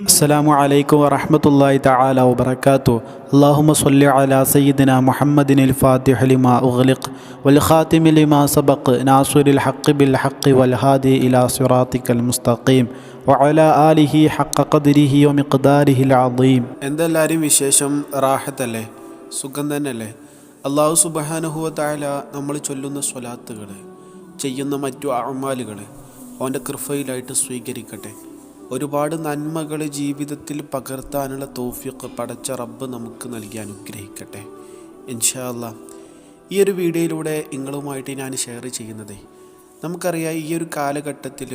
السلام عليكم ورحمة الله تعالى وبركاته. اللهم صل على سيدنا محمد الفاتح لما أغلق والخاتم لما سبق ناصر الحق بالحق والهادي إلى صراطك المستقيم وعلى آله حق قدره ومقداره العظيم. എന്തെല്ലാവരും വിശേഷം? റാഹത്തല്ലേ? സുഖം തന്നെയല്ലേ? അല്ലാഹു സുബ്ഹാനഹു വ തആല നമ്മൾ ചൊല്ലുന്ന സ്വലാത്തുകൾ, ചെയ്യുന്ന മറ്റു അഅ്മാലുകൾ അവൻ്റെ കൃപയിലായിട്ട് സ്വീകരിക്കട്ടെ. ഒരുപാട് നന്മകൾ ജീവിതത്തിൽ പകർത്താനുള്ള തൗഫീഖ് പടച്ച റബ്ബ് നമുക്ക് നൽകി അനുഗ്രഹിക്കട്ടെ ഇൻഷാ അല്ലാഹ്. ഈ ഒരു വീഡിയോയിലൂടെ നിങ്ങളുമായിട്ട് ഞാൻ ഷെയർ ചെയ്യുന്നത്, നമുക്കറിയാം ഈ ഒരു കാലഘട്ടത്തിൽ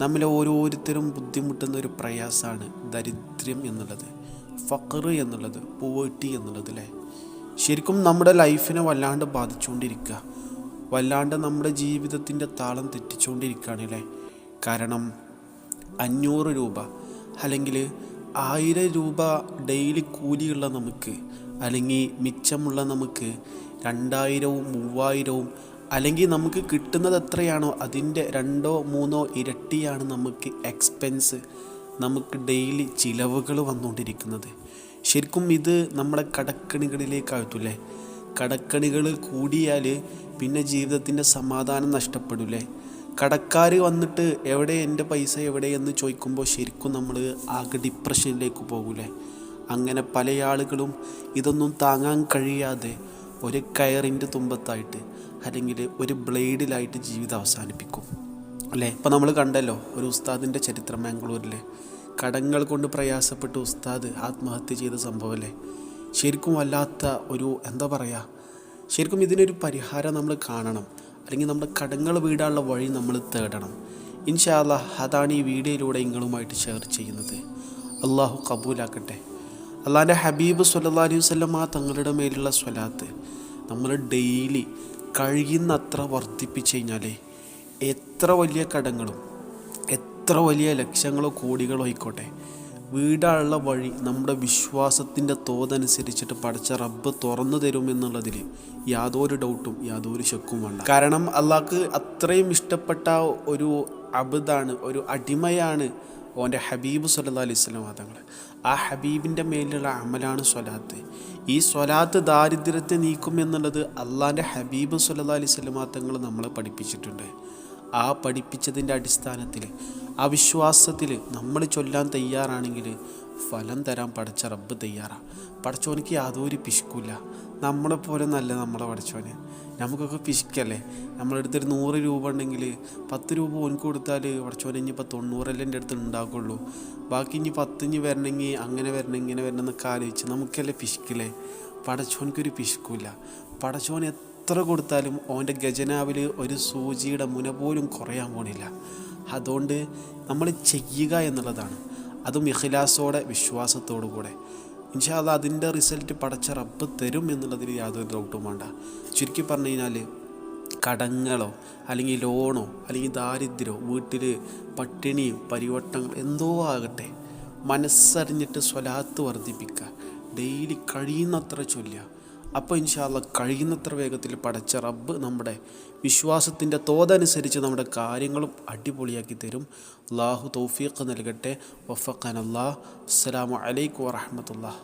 നമ്മൾ ഓരോരുത്തരും ബുദ്ധിമുട്ടുന്ന ഒരു പ്രയാസമാണ് ദരിദ്രം എന്നുള്ളത്, ഫഖർ എന്നുള്ളത്, പോവേർട്ടി എന്നുള്ളത് അല്ലേ. ശരിക്കും നമ്മുടെ ലൈഫിനെ വല്ലാണ്ട് ബാധിച്ചുകൊണ്ടിരിക്കുക, വല്ലാണ്ട് നമ്മുടെ ജീവിതത്തിൻ്റെ താളം തെറ്റിച്ചുകൊണ്ടിരിക്കുകയാണ് അല്ലേ. കാരണം 500 രൂപ അല്ലെങ്കിൽ 1000 രൂപ ഡെയിലി കൂലിയുള്ള നമുക്ക്, അല്ലെങ്കിൽ മിച്ചമുള്ള നമുക്ക് 2000-ഉം 3000-ഉം അല്ലെങ്കിൽ നമുക്ക് കിട്ടുന്നത് എത്രയാണോ അതിൻ്റെ 2-3 ഇരട്ടിയാണ് നമുക്ക് എക്സ്പെൻസ്, നമുക്ക് ഡെയിലി ചിലവുകൾ വന്നുകൊണ്ടിരിക്കുന്നത്. ശരിക്കും ഇത് നമ്മുടെ കടക്കണികളിലേക്കാകത്തൂല്ലേ. കടക്കണികൾ കൂടിയാൽ പിന്നെ ജീവിതത്തിൻ്റെ സമാധാനം നഷ്ടപ്പെടില്ലേ. കടക്കാർ വന്നിട്ട് എവിടെ എൻ്റെ പൈസ എവിടെ എന്ന് ചോദിക്കുമ്പോൾ ശരിക്കും നമ്മൾ ആകെ ഡിപ്രഷനിലേക്ക് പോകൂലേ. അങ്ങനെ പല ആളുകളും ഇതൊന്നും താങ്ങാൻ കഴിയാതെ ഒരു കയറിൻ്റെ തുമ്പത്തായിട്ട് അല്ലെങ്കിൽ ഒരു ബ്ലേഡിലായിട്ട് ജീവിതം അവസാനിപ്പിക്കും അല്ലേ. ഇപ്പം നമ്മൾ കണ്ടല്ലോ ഒരു ഉസ്താദിൻ്റെ ചരിത്രം, ബാംഗ്ലൂരിൽ കടങ്ങൾ കൊണ്ട് പ്രയാസപ്പെട്ട് ഉസ്താദ് ആത്മഹത്യ ചെയ്ത സംഭവമല്ലേ. ശരിക്കും വല്ലാത്ത ഒരു എന്താ പറയുക, ശരിക്കും ഇതിനൊരു പരിഹാരം നമ്മൾ കാണണം, അല്ലെങ്കിൽ നമ്മുടെ കടങ്ങൾ വീടാനുള്ള വഴി നമ്മൾ തേടണം ഇൻഷാ അല്ലാഹ്. അതാണ് ഈ വീഡിയോയിലൂടെ നിങ്ങളുമായിട്ട് ഷെയർ ചെയ്യുന്നത്. അള്ളാഹു കബൂലാക്കട്ടെ. അള്ളാഹിൻ്റെ ഹബീബ് സ്വല്ലല്ലാഹു അലൈഹി വസല്ലം തങ്ങളുടെ മേലുള്ള സ്വലാത്ത് നമ്മൾ ഡെയിലി കഴിയുന്നത്ര വർദ്ധിപ്പിച്ച് കഴിഞ്ഞാൽ എത്ര വലിയ കടങ്ങളും എത്ര വലിയ ലക്ഷങ്ങളോ കോടികളോ ആയിക്കോട്ടെ, വീടാനുള്ള വഴി നമ്മുടെ വിശ്വാസത്തിൻ്റെ തോതനുസരിച്ചിട്ട് പടച്ച റബ്ബ് തുറന്നു തരുമെന്നുള്ളതിൽ യാതൊരു ഡൗട്ടും യാതൊരു ശക്കും വേണ്ട. കാരണം അള്ളാഹ്ക്ക് അത്രയും ഇഷ്ടപ്പെട്ട ഒരു അബ്ദാണ്, ഒരു അടിമയാണ് ഓൻ്റെ ഹബീബ് സ്വല്ലല്ലാഹു അലൈഹി വസല്ലം തങ്ങൾ. ആ ഹബീബിൻ്റെ മേലുള്ള അമലാണ് സ്വലാത്ത്. ഈ സ്വലാത്ത് ദാരിദ്ര്യത്തെ നീക്കും എന്നുള്ളത് അള്ളാഹിൻ്റെ ഹബീബ് സ്വല്ലല്ലാഹു അലൈഹി വസല്ലം തങ്ങൾ നമ്മളെ പഠിപ്പിച്ചിട്ടുണ്ട്. ആ പഠിപ്പിച്ചതിൻ്റെ അടിസ്ഥാനത്തിൽ ആ വിശ്വാസത്തിൽ നമ്മൾ ചൊല്ലാൻ തയ്യാറാണെങ്കിൽ ഫലം തരാൻ പടച്ച റബ്ബ് തയ്യാറാണ്. പടച്ചോനിക്ക് യാതൊരു പിശുക്കില്ല. നമ്മളെപ്പോലെ നല്ല നമ്മളെ പടച്ചോന്. നമുക്കൊക്കെ പിശുക്കല്ലേ. നമ്മളെടുത്തൊരു 100 രൂപ ഉണ്ടെങ്കിൽ 10 രൂപ ഓനക്ക് കൊടുത്താൽ പടച്ചോനെ ഇനിയിപ്പോൾ 90 എൻ്റെ അടുത്ത് ഉണ്ടാക്കുള്ളൂ, ബാക്കി ഇനി 10 വരണമെങ്കിൽ അങ്ങനെ വരണം ഇങ്ങനെ വരണം എന്നൊക്കെ ആലോചിച്ച് നമുക്കല്ലേ പിശുക്കില്ലേ. പടച്ചോനിക്കൊരു പിശുക്കില്ല. പടച്ചോൻ എത്ര കൊടുത്താലും ഓൻ്റെ ഖജനാവിൽ ഒരു സൂചിയുടെ മുന പോലും കുറയാൻ പോണില്ല. അതുകൊണ്ട് നമ്മൾ ചെയ്യുക എന്നുള്ളതാണ്, അതും ഇഖ്ലാസോടെ വിശ്വാസത്തോടു കൂടെ. ഇൻഷാ അല്ലാഹ് അതിൻ്റെ റിസൾട്ട് പടച്ച റബ്ബ് തരും എന്നുള്ളതിൽ യാതൊരു ഡൗട്ടും വേണ്ട. ചുരുക്കി പറഞ്ഞു കഴിഞ്ഞാൽ കടങ്ങളോ അല്ലെങ്കിൽ ലോണോ അല്ലെങ്കിൽ ദാരിദ്ര്യമോ വീട്ടിൽ പട്ടിണിയും പരിവട്ടങ്ങൾ എന്തോ ആകട്ടെ, മനസ്സറിഞ്ഞിട്ട് സ്വലാത്ത് വർദ്ധിപ്പിക്കുക, ഡെയിലി കഴിയുന്നത്ര ചൊല്ലുക. അപ്പോൾ ഇൻഷാ അല്ലാഹ് കഴിയുന്നത്ര വേഗത്തിൽ പടച്ച റബ്ബ് നമ്മുടെ വിശ്വാസത്തിൻ്റെ തോതനുസരിച്ച് നമ്മുടെ കാര്യങ്ങളും അടിപൊളിയാക്കി തരും. അല്ലാഹു തൗഫീഖ് നൽകട്ടെ. വഫഖനല്ലാഹ്. അസ്സലാമു അലൈക്കും വറഹ്മത്തുള്ളാഹി.